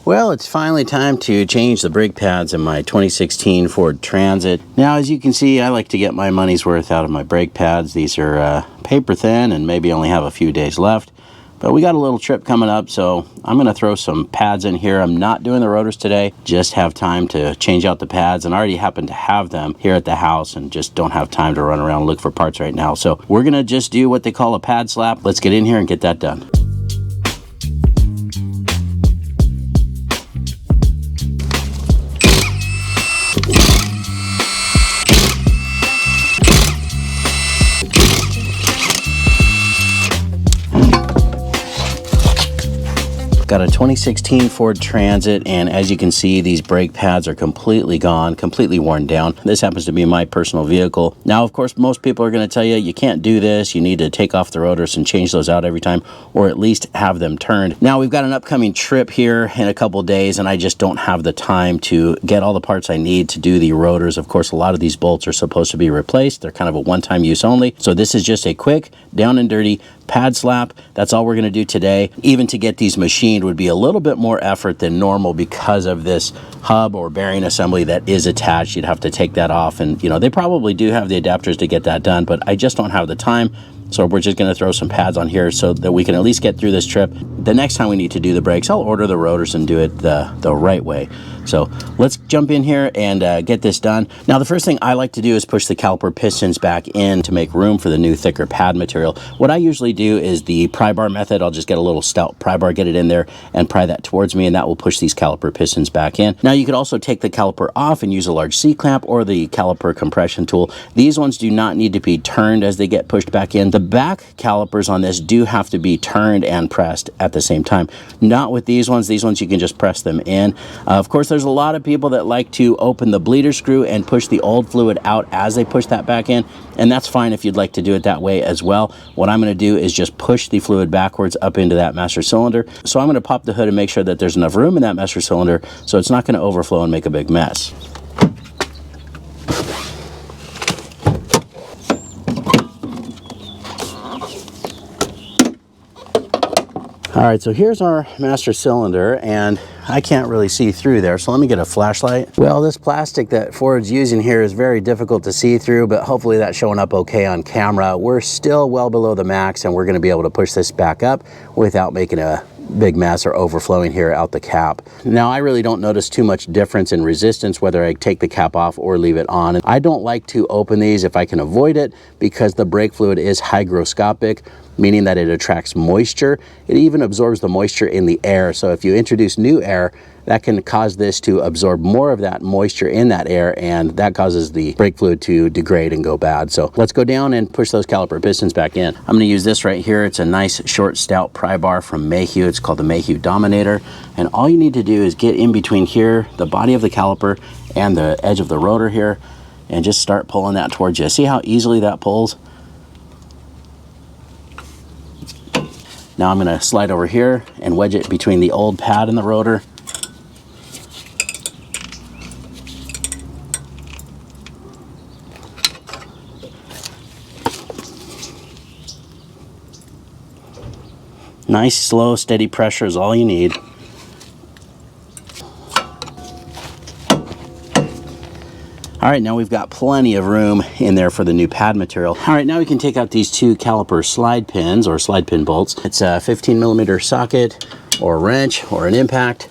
Well, it's finally time to change the brake pads in my 2016 Ford Transit. Now, as you can see, I like to get my money's worth out of my brake pads. These are paper thin and maybe only have a few days left. But we got a little trip coming up, so I'm going to throw some pads in here. I'm not doing the rotors today, just have time to change out the pads, and I already happen to have them here at the house and just don't have time to run around and look for parts right now. So we're going to just do what they call a pad slap. Let's get in here and get that done. Got a 2016 Ford Transit, and as you can see, these brake pads are completely gone, completely worn down. This happens to be my personal vehicle. Now, of course, most people are going to tell you, you can't do this. You need to take off the rotors and change those out every time, or at least have them turned. Now, we've got an upcoming trip here in a couple days, and I just don't have the time to get all the parts I need to do the rotors. Of course, a lot of these bolts are supposed to be replaced. They're kind of a one-time use only. So this is just a quick, down and dirty pad slap. That's all we're going to do today. Even to get these machined would be a little bit more effort than normal because of this hub or bearing assembly that is attached. You'd have to take that off, and you know, they probably do have the adapters to get that done, but I just don't have the time. So we're just going to throw some pads on here so that we can at least get through this trip. The next time we need to do the brakes, I'll order the rotors and do it the right way. So let's jump in here and get this done. Now, the first thing I like to do is push the caliper pistons back in to make room for the new thicker pad material. What I usually do is the pry bar method. I'll just get a little stout pry bar, get it in there and pry that towards me, and that will push these caliper pistons back in. Now, you could also take the caliper off and use a large C-clamp or the caliper compression tool. These ones do not need to be turned as they get pushed back in. The back calipers on this do have to be turned and pressed at the same time. Not with these ones. These ones you can just press them in. Of course, there's a lot of people that like to open the bleeder screw and push the old fluid out as they push that back in, and that's fine if you'd like to do it that way as well. What I'm going to do is just push the fluid backwards up into that master cylinder. So I'm going to pop the hood and make sure that there's enough room in that master cylinder so it's not going to overflow and make a big mess. All right, so here's our master cylinder, and I can't really see through there, so let me get a flashlight. Well, this plastic that Ford's using here is very difficult to see through, but hopefully that's showing up okay on camera. We're still well below the max, and we're gonna be able to push this back up without making a big mess or overflowing here out the cap. Now, I really don't notice too much difference in resistance whether I take the cap off or leave it on. And I don't like to open these if I can avoid it because the brake fluid is hygroscopic, meaning that it attracts moisture. It even absorbs the moisture in the air. So if you introduce new air, that can cause this to absorb more of that moisture in that air, and that causes the brake fluid to degrade and go bad. So let's go down and push those caliper pistons back in. I'm going to use this right here. It's a nice short stout pry bar from Mayhew. It's called the Mayhew Dominator, and all you need to do is get in between here, the body of the caliper and the edge of the rotor here, and just start pulling that towards you. See how easily that pulls? Now I'm going to slide over here and wedge it between the old pad and the rotor. Nice, slow, steady pressure is all you need. All right, now we've got plenty of room in there for the new pad material. All right, now we can take out these two caliper slide pins or slide pin bolts. It's a 15mm socket or a wrench or an impact.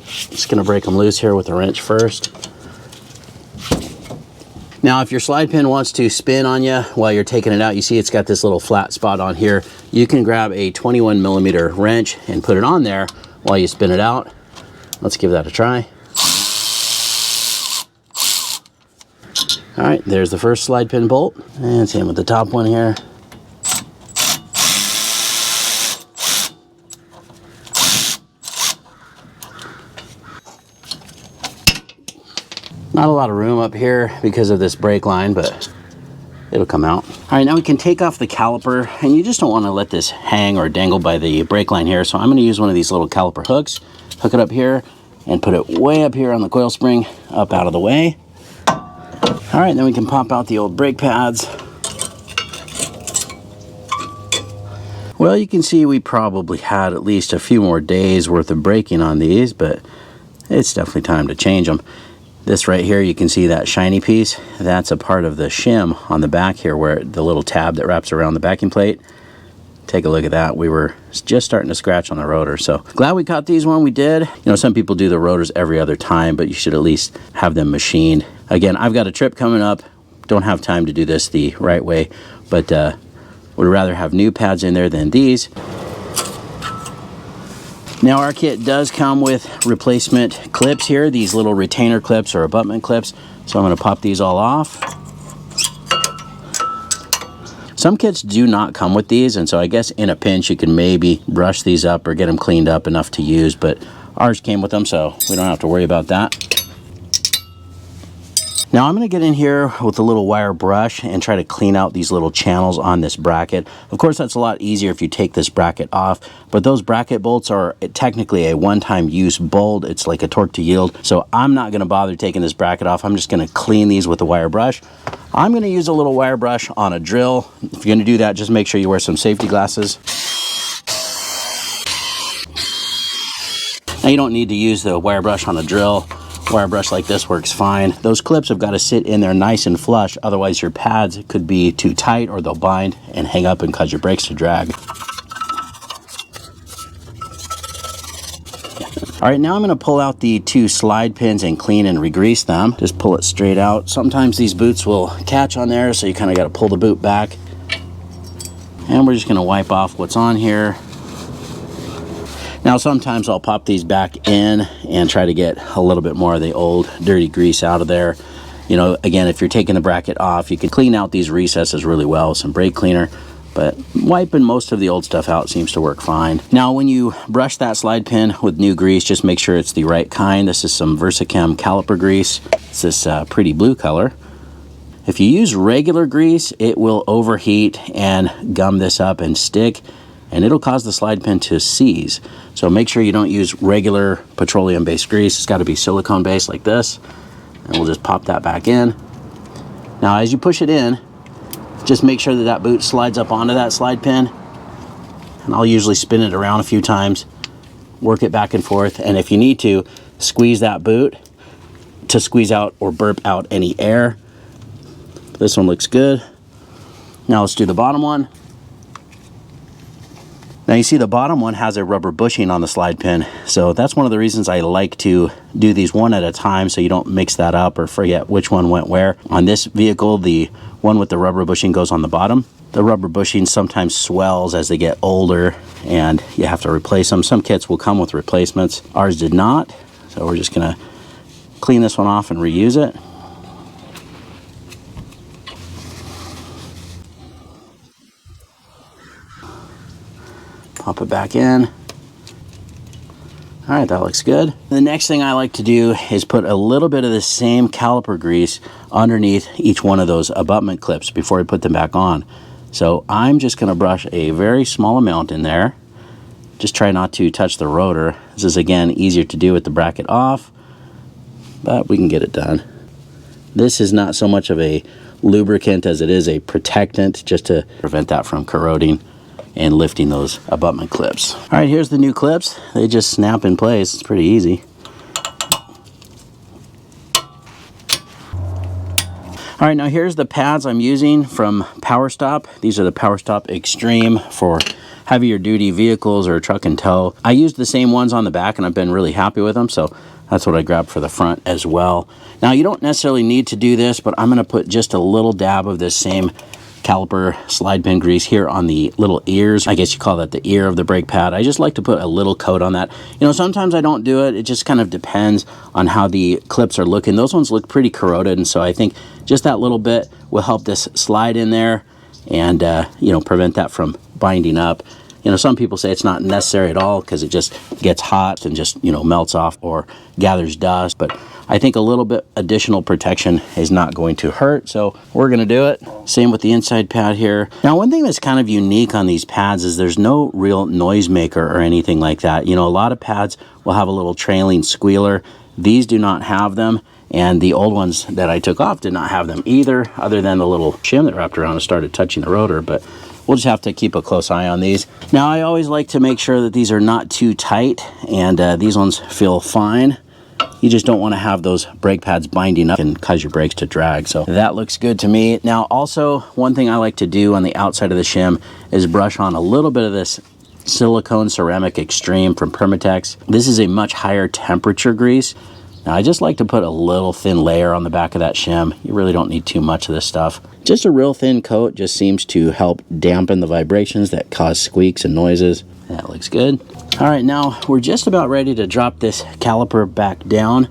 Just gonna break them loose here with a wrench first. Now, if your slide pin wants to spin on you while you're taking it out, you see it's got this little flat spot on here. You can grab a 21mm wrench and put it on there while you spin it out. Let's give that a try. All right, there's the first slide pin bolt, and same with the top one here. Not a lot of room up here because of this brake line, but it'll come out. All right, now we can take off the caliper, and you just don't want to let this hang or dangle by the brake line here. So I'm going to use one of these little caliper hooks, hook it up here, and put it way up here on the coil spring, up out of the way. All right, then we can pop out the old brake pads. Well, you can see we probably had at least a few more days worth of braking on these, but it's definitely time to change them. This right here, you can see that shiny piece. That's a part of the shim on the back here, where the little tab that wraps around the backing plate. Take a look at that. We were just starting to scratch on the rotor. So glad we caught these when we did. You know, some people do the rotors every other time, but you should at least have them machined. Again, I've got a trip coming up. Don't have time to do this the right way, but would rather have new pads in there than these. Now our kit does come with replacement clips here, these little retainer clips or abutment clips. So I'm going to pop these all off. Some kits do not come with these, and so I guess in a pinch you can maybe brush these up or get them cleaned up enough to use, but ours came with them, so we don't have to worry about that. Now I'm going to get in here with a little wire brush and try to clean out these little channels on this bracket. Of course, that's a lot easier if you take this bracket off, but those bracket bolts are technically a one-time use bolt. It's like a torque to yield, so I'm not going to bother taking this bracket off. I'm just going to clean these with a wire brush. I'm going to use a little wire brush on a drill. If you're going to do that, just make sure you wear some safety glasses. Now you don't need to use the wire brush on a drill. Wire brush like this works fine. Those clips have got to sit in there nice and flush, otherwise your pads could be too tight or they'll bind and hang up and cause your brakes to drag. All right, now I'm going to pull out the two slide pins and clean and re-grease them. Just pull it straight out. Sometimes these boots will catch on there, so you kind of got to pull the boot back. And we're just going to wipe off what's on here. Now sometimes I'll pop these back in and try to get a little bit more of the old dirty grease out of there. You know, again, if you're taking the bracket off, you can clean out these recesses really well with some brake cleaner, but wiping most of the old stuff out seems to work fine. Now when you brush that slide pin with new grease, just make sure it's the right kind. This is some Versachem caliper grease. It's this pretty blue color. If you use regular grease, it will overheat and gum this up and stick, and it'll cause the slide pin to seize. So make sure you don't use regular petroleum-based grease. It's got to be silicone-based like this. And we'll just pop that back in. Now as you push it in, just make sure that that boot slides up onto that slide pin. And I'll usually spin it around a few times, work it back and forth, and if you need to, squeeze that boot to squeeze out or burp out any air. This one looks good. Now let's do the bottom one. Now you see the bottom one has a rubber bushing on the slide pin, so that's one of the reasons I like to do these one at a time so you don't mix that up or forget which one went where. On this vehicle, the one with the rubber bushing goes on the bottom. The rubber bushing sometimes swells as they get older and you have to replace them. Some kits will come with replacements. Ours did not, so we're just gonna clean this one off and reuse it. Pop it back in. All right, that looks good. The next thing I like to do is put a little bit of the same caliper grease underneath each one of those abutment clips before I put them back on. So I'm just going to brush a very small amount in there. Just try not to touch the rotor. This is, again, easier to do with the bracket off, but we can get it done. This is not so much of a lubricant as it is a protectant, just to prevent that from corroding and lifting those abutment clips. All right, here's the new clips. They just snap in place. It's pretty easy. All right, now here's the pads I'm using from Power Stop. These are the Power Stop Extreme for heavier duty vehicles or truck and tow. I used the same ones on the back and I've been really happy with them, so that's what I grabbed for the front as well. Now you don't necessarily need to do this, but I'm gonna put just a little dab of this same Caliper slide pin grease here on the little ears. I guess you call that the ear of the brake pad. I just like to put a little coat on that. You know, sometimes I don't do it. It just kind of depends on how the clips are looking. Those ones look pretty corroded, and so I think just that little bit will help this slide in there and, you know, prevent that from binding up. You know, some people say it's not necessary at all because it just gets hot and just, you know, melts off or gathers dust. But I think a little bit additional protection is not going to hurt, so we're going to do it. Same with the inside pad here. Now, one thing that's kind of unique on these pads is there's no real noisemaker or anything like that. You know, a lot of pads will have a little trailing squealer. These do not have them, and the old ones that I took off did not have them either, other than the little shim that wrapped around and started touching the rotor. But we'll just have to keep a close eye on these. Now, I always like to make sure that these are not too tight, and these ones feel fine. You just don't want to have those brake pads binding up and cause your brakes to drag. So that looks good to me. Now, also, one thing I like to do on the outside of the shim is brush on a little bit of this silicone ceramic extreme from Permatex. This is a much higher temperature grease. Now, I just like to put a little thin layer on the back of that shim. You really don't need too much of this stuff. Just a real thin coat just seems to help dampen the vibrations that cause squeaks and noises. That looks good. All right, now we're just about ready to drop this caliper back down,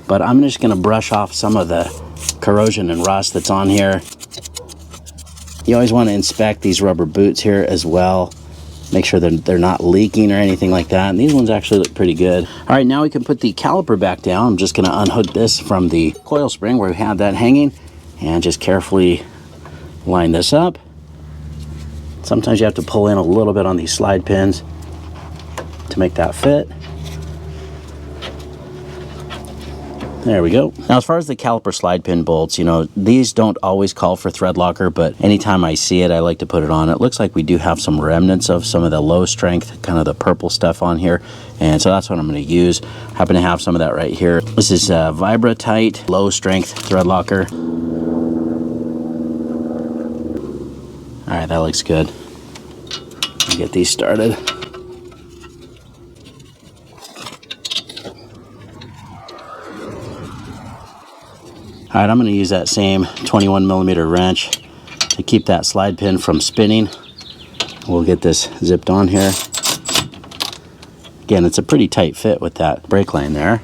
but I'm just gonna brush off some of the corrosion and rust that's on here. You always wanna inspect these rubber boots here as well. Make sure that they're not leaking or anything like that. And these ones actually look pretty good. All right, now we can put the caliper back down. I'm just gonna unhook this from the coil spring where we had that hanging and just carefully line this up. Sometimes you have to pull in a little bit on these slide pins to make that fit. There we go. Now, as far as the caliper slide pin bolts, you know, these don't always call for thread locker, but anytime I see it, I like to put it on. It looks like we do have some remnants of some of the low strength, kind of the purple stuff on here. And so that's what I'm going to use. Happen to have some of that right here. This is Vibra Tight low strength thread locker. All right, that looks good. Get these started. All right, I'm going to use that same 21 millimeter wrench to keep that slide pin from spinning. We'll get this zipped on here. Again, it's a pretty tight fit with that brake line there.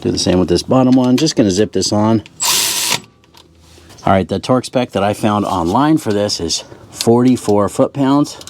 Do the same with this bottom one. Just going to zip this on. All right, the torque spec that I found online for this is 44 foot-pounds.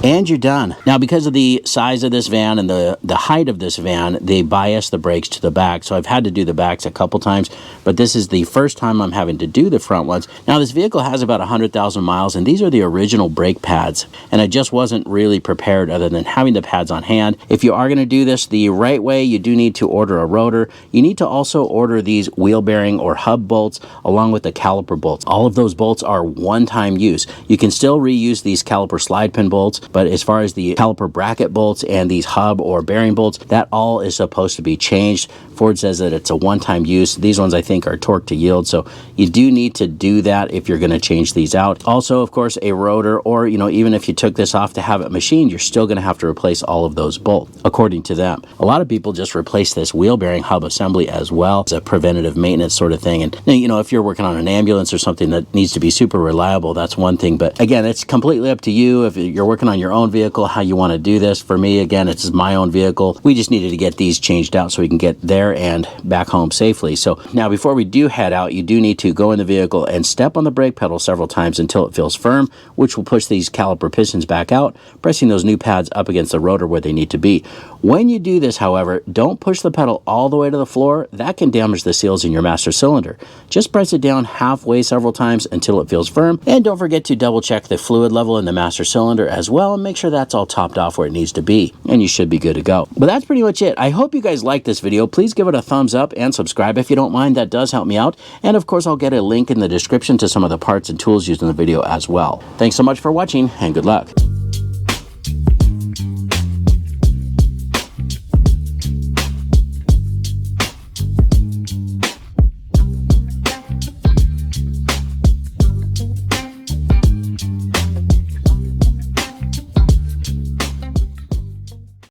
And you're done. Now, because of the size of this van and the height of this van, they bias the brakes to the back. So I've had to do the backs a couple times, but this is the first time I'm having to do the front ones. Now, this vehicle has about 100,000 miles, and these are the original brake pads. And I just wasn't really prepared other than having the pads on hand. If you are going to do this the right way, you do need to order a rotor. You need to also order these wheel bearing or hub bolts along with the caliper bolts. All of those bolts are one-time use. You can still reuse these caliper slide pin bolts, but as far as the caliper bracket bolts and these hub or bearing bolts, that all is supposed to be changed. Ford says that it's a one-time use. These ones I think are torque to yield, so you do need to do that if you're going to change these out. Also, of course, a rotor, or even if you took this off to have it machined, you're still going to have to replace all of those bolts, according to them. A lot of people just replace this wheel bearing hub assembly as well. It's a preventative maintenance sort of thing. And if you're working on an ambulance or something that needs to be super reliable, that's one thing. But again, it's completely up to you. If you're working on your own vehicle, how you want to do this. For me, again, it's my own vehicle. We just needed to get these changed out so we can get there and back home safely. So now, before we do head out, you do need to go in the vehicle and step on the brake pedal several times until it feels firm, which will push these caliper pistons back out, pressing those new pads up against the rotor where they need to be. When you do this, however, don't push the pedal all the way to the floor. That can damage the seals in your master cylinder. Just press it down halfway several times until it feels firm, and don't forget to double check the fluid level in the master cylinder as well, and make sure that's all topped off where it needs to be, and you should be good to go. But that's pretty much it. I hope you guys liked this video. Please give it a thumbs up and subscribe if you don't mind. That does help me out. And of course, I'll get a link in the description to some of the parts and tools used in the video as well. Thanks so much for watching, and good luck.